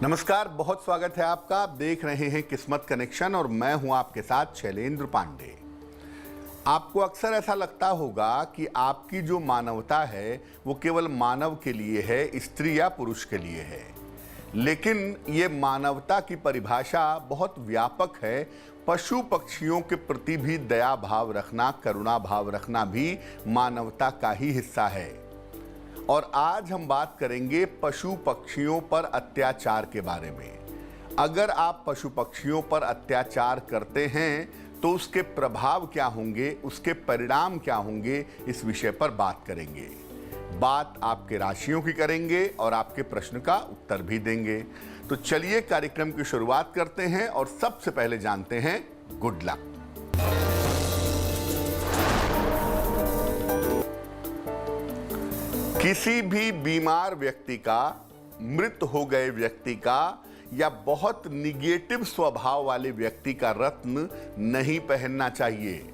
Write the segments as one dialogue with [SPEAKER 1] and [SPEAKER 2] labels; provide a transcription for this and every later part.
[SPEAKER 1] नमस्कार, बहुत स्वागत है आपका। आप देख रहे हैं किस्मत कनेक्शन और मैं हूं आपके साथ शैलेंद्र पांडे। आपको अक्सर ऐसा लगता होगा कि आपकी जो मानवता है वो केवल मानव के लिए है, स्त्री या पुरुष के लिए है। लेकिन ये मानवता की परिभाषा बहुत व्यापक है। पशु पक्षियों के प्रति भी दया भाव रखना, करुणा भाव रखना भी मानवता का ही हिस्सा है। और आज हम बात करेंगे पशु पक्षियों पर अत्याचार के बारे में। अगर आप पशु पक्षियों पर अत्याचार करते हैं तो उसके प्रभाव क्या होंगे, उसके परिणाम क्या होंगे, इस विषय पर बात करेंगे। बात आपके राशियों की करेंगे और आपके प्रश्न का उत्तर भी देंगे। तो चलिए कार्यक्रम की शुरुआत करते हैं और सबसे पहले जानते हैं गुड लक। किसी भी बीमार व्यक्ति का, मृत हो गए व्यक्ति का या बहुत निगेटिव स्वभाव वाले व्यक्ति का रत्न नहीं पहनना चाहिए।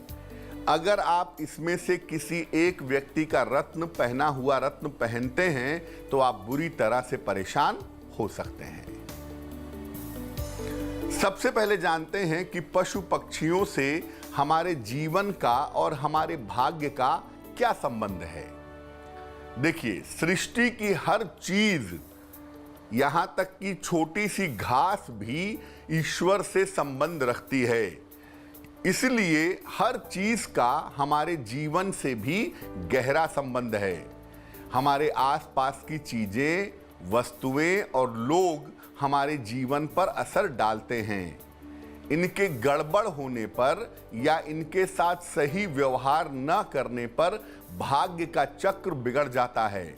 [SPEAKER 1] अगर आप इसमें से किसी एक व्यक्ति का रत्न, पहना हुआ रत्न पहनते हैं तो आप बुरी तरह से परेशान हो सकते हैं। सबसे पहले जानते हैं कि पशु पक्षियों से हमारे जीवन का और हमारे भाग्य का क्या संबंध है। देखिए, सृष्टि की हर चीज, यहां तक कि छोटी सी घास भी ईश्वर से संबंध रखती है। इसलिए हर चीज का हमारे जीवन से भी गहरा संबंध है। हमारे आसपास की चीजें, वस्तुएं और लोग हमारे जीवन पर असर डालते हैं। इनके गड़बड़ होने पर या इनके साथ सही व्यवहार न करने पर भाग्य का चक्र बिगड़ जाता है।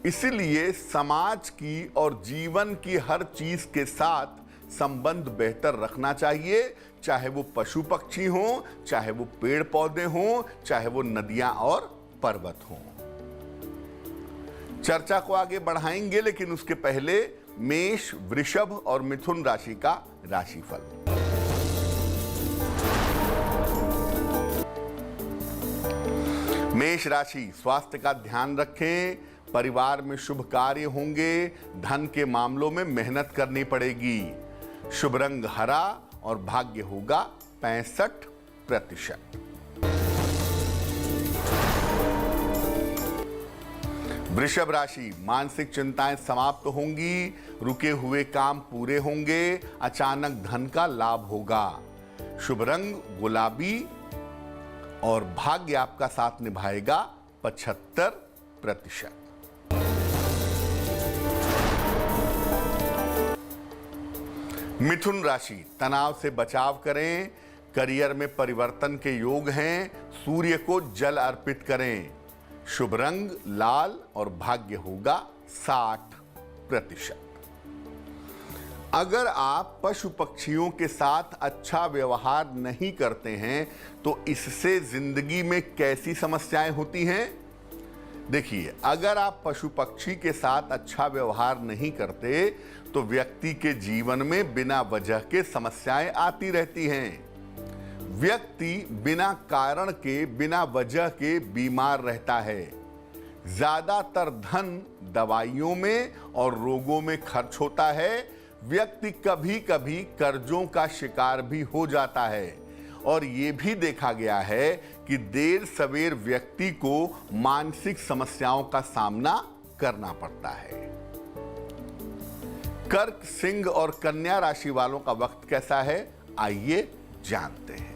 [SPEAKER 1] इसलिए समाज की और जीवन की हर चीज के साथ संबंध बेहतर रखना चाहिए, चाहे वो पशु पक्षी हों, चाहे वो पेड़ पौधे हों, चाहे वो नदियां और पर्वत हों। चर्चा को आगे बढ़ाएंगे, लेकिन उसके पहले मेष, वृषभ और मिथुन राशि का राशिफल। मेष राशि, स्वास्थ्य का ध्यान रखें। परिवार में शुभ कार्य होंगे। धन के मामलों में मेहनत करनी पड़ेगी। शुभ रंग हरा और भाग्य होगा 65%। वृषभ राशि, मानसिक चिंताएं समाप्त होंगी। रुके हुए काम पूरे होंगे। अचानक धन का लाभ होगा। शुभ रंग गुलाबी और भाग्य आपका साथ निभाएगा 75%। मिथुन राशि, तनाव से बचाव करें। करियर में परिवर्तन के योग हैं। सूर्य को जल अर्पित करें। शुभ रंग लाल और भाग्य होगा 60%। अगर आप पशु पक्षियों के साथ अच्छा व्यवहार नहीं करते हैं तो इससे जिंदगी में कैसी समस्याएं होती हैं। देखिए, अगर आप पशु पक्षी के साथ अच्छा व्यवहार नहीं करते तो व्यक्ति के जीवन में बिना वजह के समस्याएं आती रहती हैं। व्यक्ति बिना कारण के, बिना वजह के बीमार रहता है। ज्यादातर धन दवाइयों में और रोगों में खर्च होता है। व्यक्ति कभी कभी कर्जों का शिकार भी हो जाता है। और ये भी देखा गया है कि देर सवेर व्यक्ति को मानसिक समस्याओं का सामना करना पड़ता है। कर्क, सिंह और कन्या राशि वालों का वक्त कैसा है, आइए जानते हैं।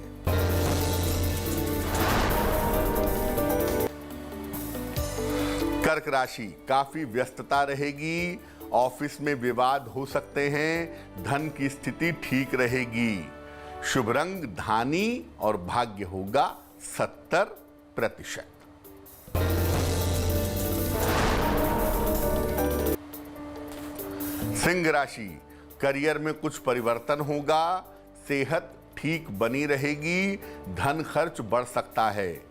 [SPEAKER 1] कर्क राशि, काफी व्यस्तता रहेगी। ऑफिस में विवाद हो सकते हैं। धन की स्थिति ठीक रहेगी। शुभ रंग धानी और भाग्य होगा 70%। सिंह राशि, करियर में कुछ परिवर्तन होगा। सेहत ठीक बनी रहेगी। धन खर्च बढ़ सकता है।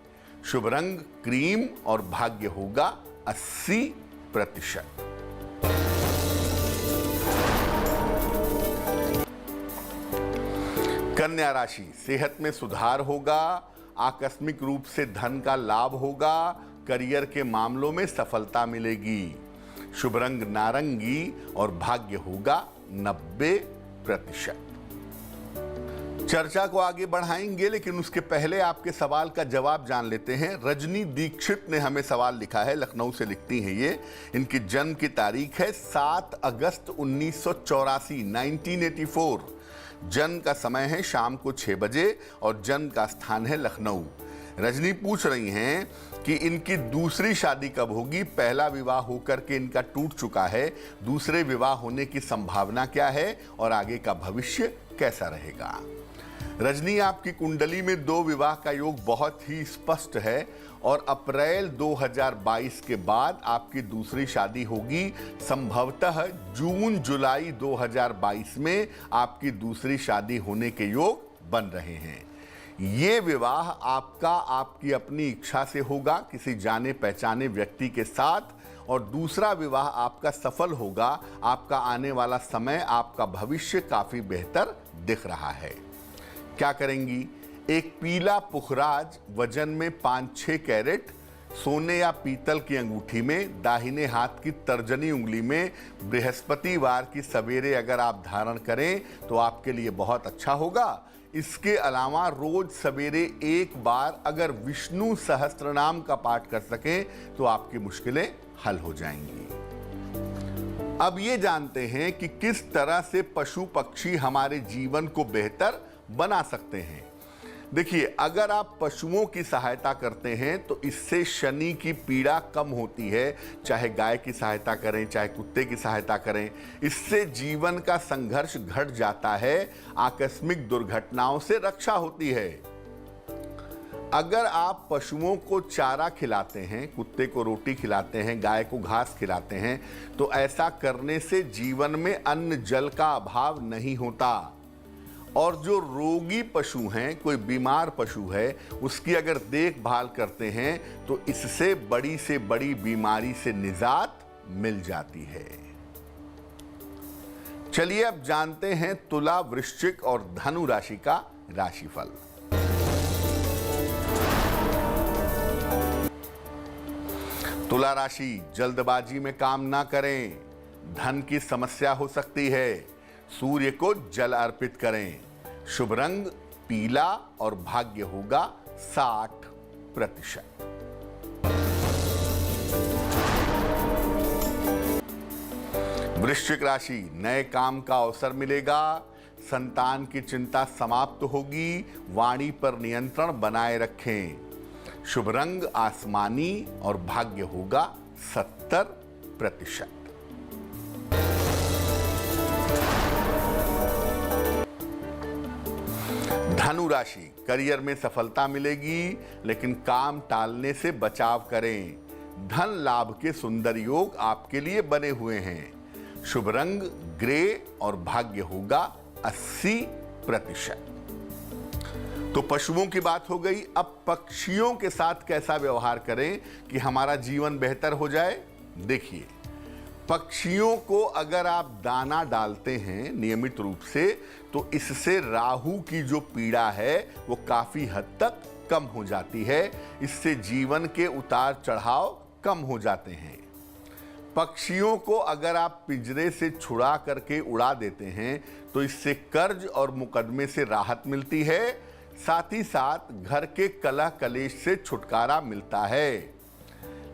[SPEAKER 1] शुभ रंग क्रीम और भाग्य होगा 80%। कन्या राशि, सेहत में सुधार होगा। आकस्मिक रूप से धन का लाभ होगा। करियर के मामलों में सफलता मिलेगी। शुभ रंग नारंगी और भाग्य होगा 90%। चर्चा को आगे बढ़ाएंगे, लेकिन उसके पहले आपके सवाल का जवाब जान लेते हैं। रजनी दीक्षित ने हमें सवाल लिखा है, लखनऊ से लिखती हैं ये। इनकी जन्म की तारीख है 7 अगस्त 1984, 1984। जन्म का समय है शाम को 6 बजे और जन्म का स्थान है लखनऊ। रजनी पूछ रही हैं कि इनकी दूसरी शादी कब होगी। पहला विवाह होकर के इनका टूट चुका है, दूसरे विवाह होने की संभावना क्या है और आगे का भविष्य कैसा रहेगा। रजनी, आपकी कुंडली में 2 विवाह का योग बहुत ही स्पष्ट है और अप्रैल 2022 के बाद आपकी दूसरी शादी होगी। संभवतः जून जुलाई 2022 में आपकी दूसरी शादी होने के योग बन रहे हैं। ये विवाह आपका आपकी अपनी इच्छा से होगा, किसी जाने पहचाने व्यक्ति के साथ, और दूसरा विवाह आपका सफल होगा। आपका आने वाला समय, आपका भविष्य काफी बेहतर दिख रहा है। क्या करेंगी? एक पीला पुखराज वजन में 5-6 कैरेट सोने या पीतल की अंगूठी में दाहिने हाथ की तर्जनी उंगली में बृहस्पतिवार की सवेरे अगर आप धारण करें तो आपके लिए बहुत अच्छा होगा। इसके अलावा रोज सवेरे एक बार अगर विष्णु सहस्त्रनाम का पाठ कर सकें तो आपकी मुश्किलें हल हो जाएंगी। अब ये जानते हैं कि किस तरह से पशु पक्षी हमारे जीवन को बेहतर बना सकते हैं। देखिए, अगर आप पशुओं की सहायता करते हैं तो इससे शनि की पीड़ा कम होती है। चाहे गाय की सहायता करें, चाहे कुत्ते की सहायता करें, इससे जीवन का संघर्ष घट जाता है, आकस्मिक दुर्घटनाओं से रक्षा होती है। अगर आप पशुओं को चारा खिलाते हैं, कुत्ते को रोटी खिलाते हैं, गाय को घास खिलाते हैं, तो ऐसा करने से जीवन में अन्न जल का अभाव नहीं होता। और जो रोगी पशु हैं, कोई बीमार पशु है, उसकी अगर देखभाल करते हैं तो इससे बड़ी से बड़ी बीमारी से निजात मिल जाती है। चलिए अब जानते हैं तुला, वृश्चिक और धनु राशि का राशिफल। तुला राशि, जल्दबाजी में काम ना करें, धन की समस्या हो सकती है। सूर्य को जल अर्पित करें। शुभ रंग पीला और भाग्य होगा 60%। वृश्चिक राशि, नए काम का अवसर मिलेगा। संतान की चिंता समाप्त होगी। वाणी पर नियंत्रण बनाए रखें। शुभ रंग आसमानी और भाग्य होगा 70%। धनु राशि, करियर में सफलता मिलेगी, लेकिन काम टालने से बचाव करें। धन लाभ के सुंदर योग आपके लिए बने हुए हैं। शुभ रंग ग्रे और भाग्य होगा 80%। तो पशुओं की बात हो गई। अब पक्षियों के साथ कैसा व्यवहार करें कि हमारा जीवन बेहतर हो जाए। देखिए, पक्षियों को अगर आप दाना डालते हैं नियमित रूप से तो इससे राहु की जो पीड़ा है वो काफी हद तक कम हो जाती है। इससे जीवन के उतार चढ़ाव कम हो जाते हैं। पक्षियों को अगर आप पिंजरे से छुड़ा करके उड़ा देते हैं तो इससे कर्ज और मुकदमे से राहत मिलती है। साथ ही साथ घर के कलह कलेश से छुटकारा मिलता है।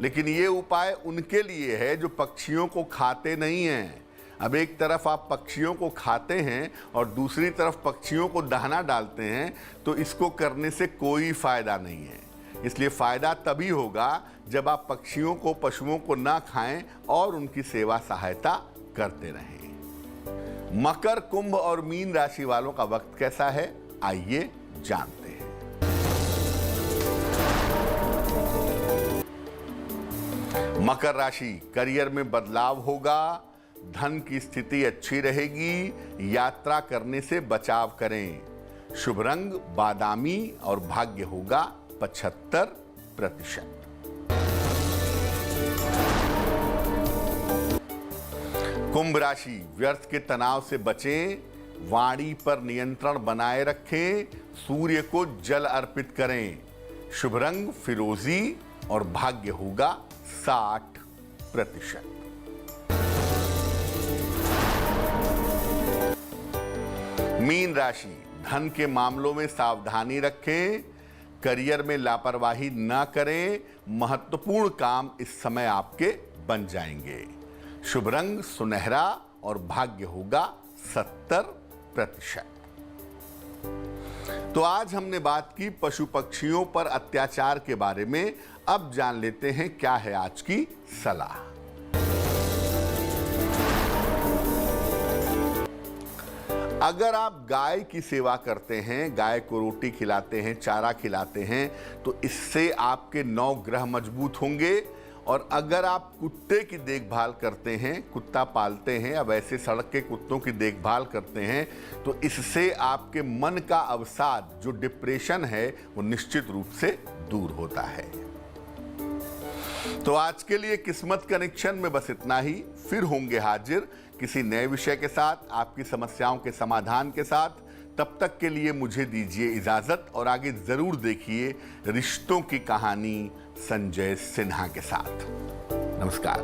[SPEAKER 1] लेकिन ये उपाय उनके लिए है जो पक्षियों को खाते नहीं हैं। अब एक तरफ आप पक्षियों को खाते हैं और दूसरी तरफ पक्षियों को दाना डालते हैं, तो इसको करने से कोई फायदा नहीं है। इसलिए फायदा तभी होगा जब आप पक्षियों को, पशुओं को ना खाएं और उनकी सेवा सहायता करते रहें। मकर, कुंभ और मीन राशि वालों का वक्त कैसा है, आइए जानते हैं। मकर राशि, करियर में बदलाव होगा। धन की स्थिति अच्छी रहेगी। यात्रा करने से बचाव करें। शुभ रंग बादामी और भाग्य होगा 75%। कुंभ राशि, व्यर्थ के तनाव से बचें। वाणी पर नियंत्रण बनाए रखें। सूर्य को जल अर्पित करें। शुभ रंग फिरोजी और भाग्य होगा 60%। मीन राशि, धन के मामलों में सावधानी रखें, करियर में लापरवाही ना करें, महत्वपूर्ण काम इस समय आपके बन जाएंगे। शुभ रंग सुनहरा और भाग्य होगा 70%। तो आज हमने बात की पशु पक्षियों पर अत्याचार के बारे में। अब जान लेते हैं क्या है आज की सलाह। अगर आप गाय की सेवा करते हैं, गाय को रोटी खिलाते हैं, चारा खिलाते हैं, तो इससे आपके 9 ग्रह मजबूत होंगे। और अगर आप कुत्ते की देखभाल करते हैं, कुत्ता पालते हैं या वैसे सड़क के कुत्तों की देखभाल करते हैं, तो इससे आपके मन का अवसाद, जो डिप्रेशन है, वो निश्चित रूप से दूर होता है। तो आज के लिए किस्मत कनेक्शन में बस इतना ही। फिर होंगे हाजिर किसी नए विषय के साथ, आपकी समस्याओं के समाधान के साथ। तब तक के लिए मुझे दीजिए इजाजत और आगे जरूर देखिए रिश्तों की कहानी संजय सिन्हा के साथ। नमस्कार।